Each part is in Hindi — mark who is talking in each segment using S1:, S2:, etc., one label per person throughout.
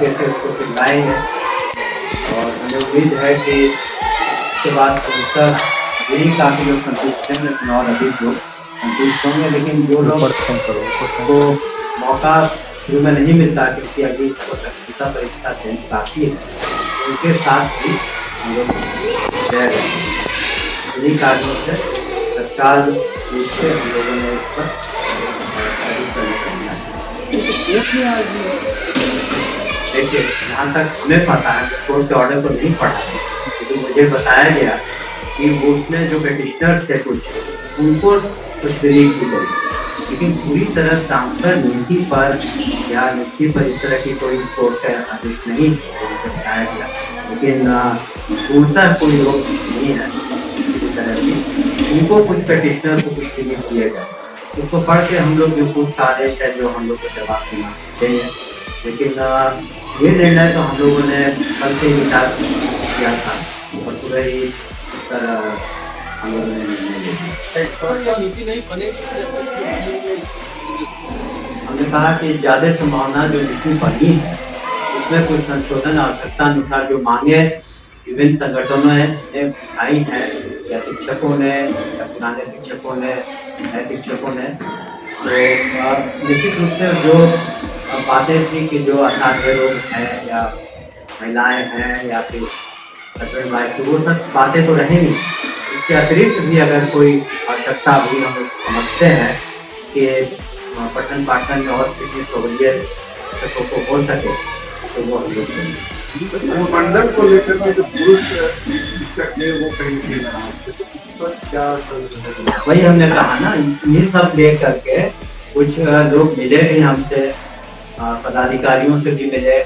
S1: तरीके से उसको पिघलाएंगे और हमें उम्मीद है कि इसके बाद कबूतर यही काफ़ी लोग संतुष्ट हैं, लेकिन और अधिक लोग संतुष्ट होंगे। लेकिन जो लोग को मौका शुरू में नहीं मिलता क्योंकि अभी तकनीका परीक्षा देनी बाकी है, उनके साथ भी हम लोग रह रहे हैं। इन्हीं कारणों से तत्काल रूप से हम लोगों ने इस पर देखिए, जहाँ तक हमें पता है, कोर्ट के ऑर्डर को नहीं पढ़ा है, लेकिन मुझे बताया गया कि वो उसमें जो पेटिशनर्स थे कुछ उनको कुछ रिलीफ दी गई, लेकिन पूरी तरह ट्रांसफर नीति पर या नियुक्ति पर इस तरह की कोई कोर्ट का आदेश नहीं बताया गया। लेकिन पूर्णतः कोई रोक नहीं है इस तरह की, उनको कुछ पेटिशनर को कुछ रिलीफ दिए गए, उसको पढ़ के हम लोग जो कोर्ट का आदेश है जो हम लोग को जवाब देना चाहिए। लेकिन ये निर्णय तो हम लोगों ने कल से विचार किया था और पूरा ही तरह हम लोगों ने निर्णय हमने कहा कि ज़्यादा संभावना जो नीति बनी है उसमें कुछ संशोधन आवश्यकता अनुसार जो मांगे विभिन्न संगठनों ने उठाई हैं या शिक्षकों ने या पुराने शिक्षकों ने नए शिक्षकों ने, तो निश्चित रूप से जो बातें थी कि जो असाध्य लोग हैं या महिलाएं हैं या फिर हस्बैंड वाइफ, तो वो सब बातें तो रहेंगी। इसके अतिरिक्त भी अगर कोई आवश्यकता हुई, हम लोग समझते हैं कि पठन पाठन में और कितनी सहूलियत शिक्षकों को हो सके, तो वो हम लोग
S2: मंडल को लेकर के जो पुरुष शिक्षक है वो कहीं तो क्या
S1: वही हमने कहा ना, ये सब ले करके कुछ लोग मिले भी हमसे, पदाधिकारियों से भी मिले,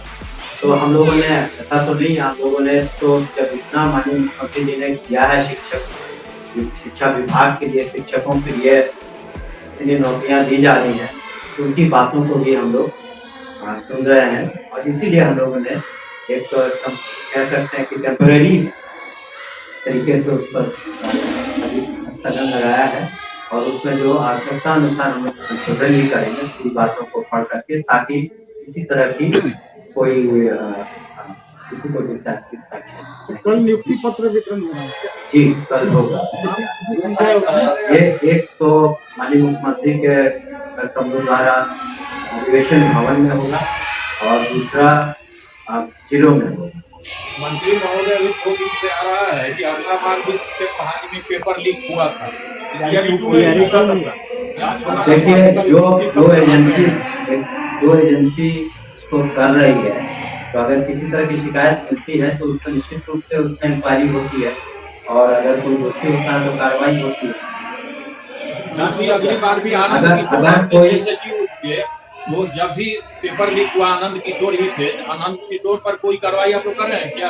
S1: तो हम लोगों ने ऐसा तो नहीं, हम लोगों ने तो जब इतना माननीय मुख्यमंत्री जी ने किया है शिक्षा विभाग के लिए, शिक्षकों के लिए इतनी नौकरियां दी जा रही हैं, तो उनकी बातों को भी हम लोग सुन रहे हैं और इसीलिए हम लोगों ने एक कह सकते हैं कि टेम्परेरी तरीके से उस पर स्थगन लगाया है और उसमें जो आवश्यकता अनुसार हम लोग संशोधन भी करेंगे पूरी बातों को पढ़ करके, ताकि इसी तरह की कोई किसी को
S2: कल नियुक्ति पत्र वितरण होगा।
S1: जी, कल होगा। ये एक तो माननीय मुख्यमंत्री के कमरों द्वारा अधिवेशन भवन में होगा और दूसरा जिलों में होगा।
S3: मंत्री महोदय अभी 2 दिन से आ रहा है कि अगला बार भी कहानी में पेपर लीक हुआ था।
S1: देखिए, जो एजेंसी इसको कर रही है, तो अगर किसी तरह की शिकायत मिलती है तो उस पर निश्चित रूप से उसमें इंक्वायरी होती है और अगर कोई दोषी होता है तो कार्रवाई होती है।
S3: अगली बार भी
S1: अगर कोई
S3: वो जब भी पेपर लीक हुआ आनंद किशोर ही थे, आनंद किशोर पर कोई कार्रवाई आप लोग कर रहे हैं क्या?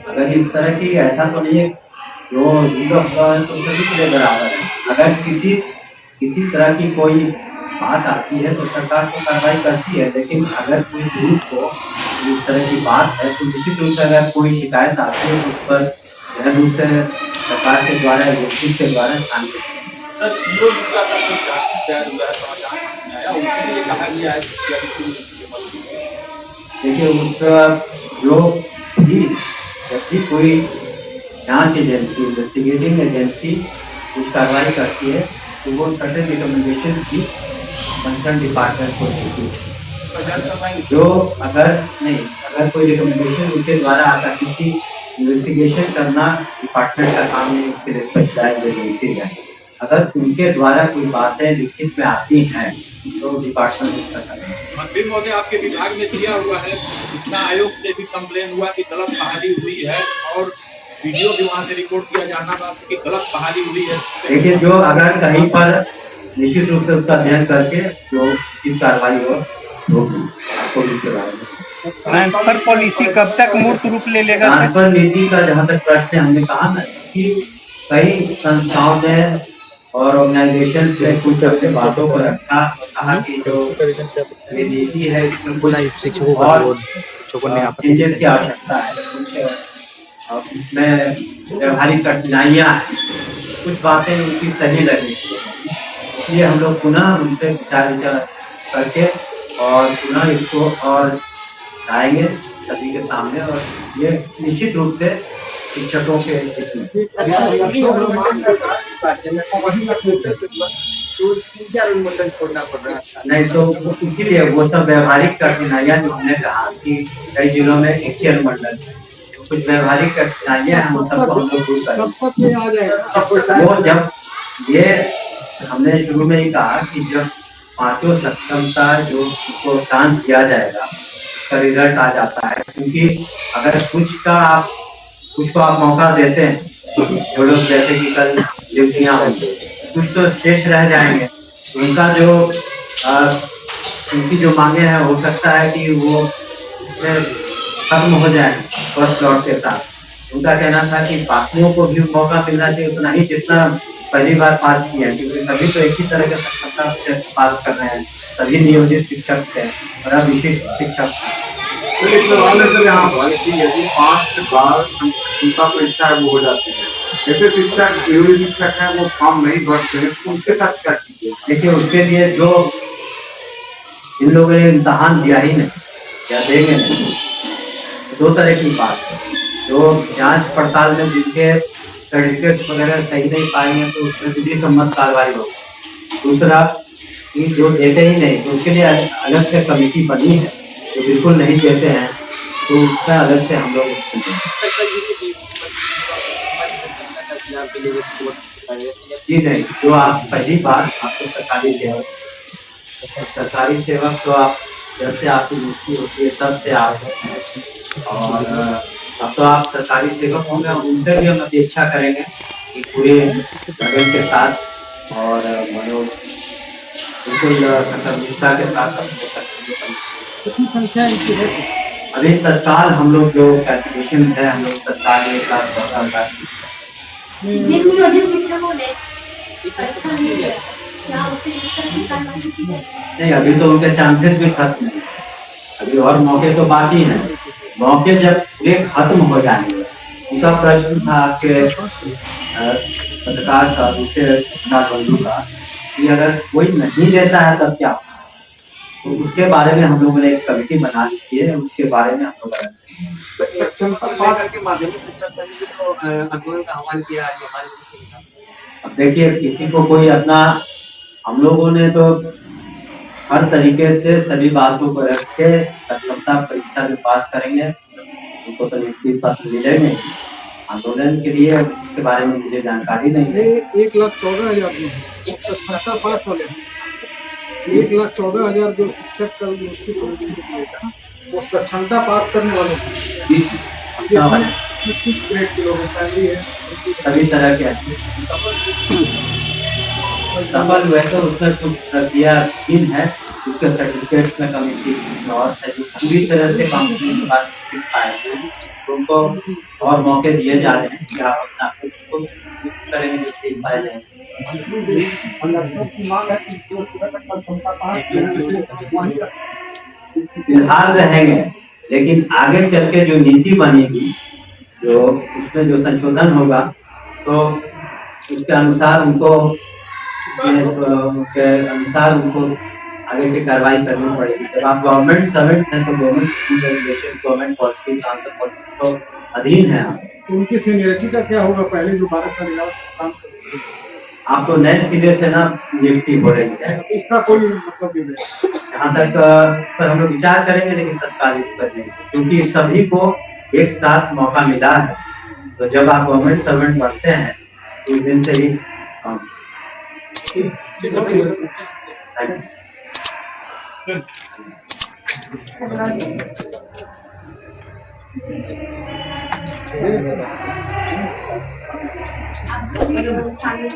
S1: अगर इस तरह की, ऐसा तो नहीं है, जो रूल ऑफ लॉ है तो सभी के लिए बराबर है। अगर किसी तरह की कोई बात आती है तो सरकार को कार्रवाई करती है, लेकिन अगर कोई ग्रुप को इस तरह की बात है तो निश्चित रूप से अगर कोई शिकायत आती है तो उस पर गहन रूप से सरकार के द्वारा नोटिस के द्वारा छानबीन देखिए, उसका जो भी जब भी कोई जांच एजेंसी, इन्वेस्टिगेटिंग एजेंसी कुछ कार्रवाई करती है तो वो सर्टेन रिकमेंडेशन की कंसर्न डिपार्टमेंट को देती है। जो अगर कोई रिकमेंडेशन उनके द्वारा आता है, क्योंकि इन्वेस्टिगेशन करना डिपार्टमेंट का काम नहीं, उसके लिए स्पेशलाइज्ड एजेंसीज है। अगर उनके द्वारा कोई बातें लिखित में आती हैं तो डिपार्टमेंट उसका करेगा।
S3: मंत्री महोदय, आपके विभाग में दिया हुआ है, सूचना आयोग से भी कंप्लेन हुआ कि गलत बहाली हुई है और वीडियो भी वहाँ से रिकॉर्ड किया जाना था कि गलत बहाली हुई है।
S1: देखिए, जो अगर कहीं पर निश्चित रूप से उसका अध्ययन करके जो उचित कार्रवाई होगी आपको इसके बारे में।
S4: ट्रांसफर पॉलिसी कब तक मूर्त रूप ले लेगा?
S1: ट्रांसफर नीति का जहाँ तक प्रश्न है, हमने कहा ना कि कई संस्थाओं ने और ऑर्गेनाइजेशन से कुछ अपने बातों को रखा, कहा कि जो ये नीति है इसमें कुछ और चेंजेस की आवश्यकता है, कुछ इसमें व्यवहारिक कठिनाइयाँ हैं, कुछ बातें उनकी सही लगी, इसलिए हम लोग पुनः उनसे विचार करके और पुनः इसको और आएंगे सभी के सामने, और ये निश्चित रूप से शिक्षकों के हित में।
S2: तो 3-4 अनुमंडल छोड़ना पड़ रहा था।
S1: नहीं तो इसीलिए वो सब व्यवहारिक कठिनाइयां जो हमने कहा कि कई जिलों में एक ही अनुमंडल है, कुछ व्यवहारिक कठिनाइयां हैं, उन सबको हम लोग दूर करेंगे। वो जब ये हमने शुरू में ही कहा कि जब पांचों सक्षम का जो उनको चांस दिया जाएगा उसका रिजल्ट आ जाता है, क्योंकि अगर कुछ को आप मौका देते हैं, जो लोग जैसे कि कल ड्यूटियां होंगी, कुछ तो शेष रह जाएंगे, उनका जो उनकी जो मांगे हैं हो सकता है कि वो उसमें खत्म हो जाए फर्स्ट लॉट के साथ। उनका कहना था कि बाकियों को भी मौका मिलना चाहिए उतना ही जितना पहली बार पास किया है, क्योंकि सभी तो एक ही तरह के सक्षमता टेस्ट पास कर रहे हैं, सभी नियोजित शिक्षक थे और अब विशिष्ट शिक्षक।
S2: एक सवाल है सर यहाँ पर कि यदि 5 बार उनका परीक्षा वो हो जाती है, ऐसे शिक्षक नियोजित शिक्षक हैं वो फॉर्म नहीं भरते हैं, तो उनके साथ क्या कीजिए?
S1: देखिए उसके लिए जो इन लोगों ने इम्तहान दिया ही नहीं या देंगे नहीं, दो तरह की बात है। जो जांच पड़ताल में जिनके सर्टिफिकेट्स वगैरह सही नहीं पाएंगे तो उसमें विधि सम्मत कार्रवाई होगी। दूसरा कि जो देते ही नहीं तो उसके लिए अलग से कमेटी बनी है, जो बिल्कुल नहीं देते हैं तो उसका अलग से हम लोग जी नहीं। जो आप पहली बार आपको सरकारी सेवक तो आप जब से आपकी नियुक्ति होती है तब से आप, और अब तो आप सरकारी सेवक होंगे, उनसे भी हम अपेक्षा करेंगे कि पूरे लगन के साथ और बिल्कुल निष्ठा के साथ
S5: कितनी संख्या इनकी है?
S1: अभी तत्काल हम लोग जो कैलकुलेशन है हम लोग तत्काल 1,14,000
S6: जिन नियोजित शिक्षकों ने परीक्षा नहीं दिया, क्या उसके इस तरह की कार्रवाई की जाए?
S1: नहीं, अभी तो उनके चांसेस भी खत्म नहीं, अभी और मौके तो बाकी हैं। मौके जब पूरे खत्म हो जाएंगे, उनका प्रश्न था आपके पत्रकार का दूसरे बंधु का कि अगर कोई नहीं लेता है तब क्या, तो उसके बारे में हम लोगों ने एक कमेटी बना ली है, उसके बारे में हम लोग
S2: सक्षमता पास करके माध्यमिक शिक्षा समिति को आंदोलन का आह्वान किया है।
S1: अब देखिए किसी को कोई अपना, हम लोगों ने तो हर तरीके से सभी बातों को रख के सक्षमता परीक्षा जो पास करेंगे उनको तो नियुक्ति पत्र मिलेंगे। आंदोलन के लिए उसके बारे में मुझे जानकारी नहीं है।
S5: 1,14,000 सक्षमता पास वाले 1,14,000 जो शिक्षक का नियुक्ति समिति ने दिया वो सक्षमता पास करने वालों इसमें किस ग्रेड के लोग हैं?
S1: सभी तरह के सफल हुए तो उसमें कुछ प्रक्रिया इन है, उसके सर्टिफिकेट में कमेटी और पूरी तरह से काउंसलिंग के बाद उनको और मौके दिए जा रहे हैं कि आप अपना खुद करेंगे जो सीख पाए जाए। फिलहाल रहेंगे, लेकिन आगे चल के जो नीति बनेगी, जो उसमें जो संशोधन होगा तो उसके अनुसार उनको आगे की कार्रवाई करनी पड़ेगी। जब आप गवर्नमेंट सर्वेंट हैं तो government regulation, government policy, transfer policy तो अधीन है आप।
S5: तो उनकी सीनियरिटी का क्या होगा? पहले जो 12 साल काम करते
S1: आप तो नए सिरे से ना नियुक्ति हो रही है,
S5: इसका कोई मतलब नहीं।
S1: यहाँ तक इस पर हम लोग विचार करेंगे, लेकिन तत्काल इस पर नहीं, क्योंकि सभी को एक साथ मौका मिला है। तो जब आप गवर्नमेंट सर्वेंट बनते हैं तो इस दिन से ही
S6: आप सभी स्थानीय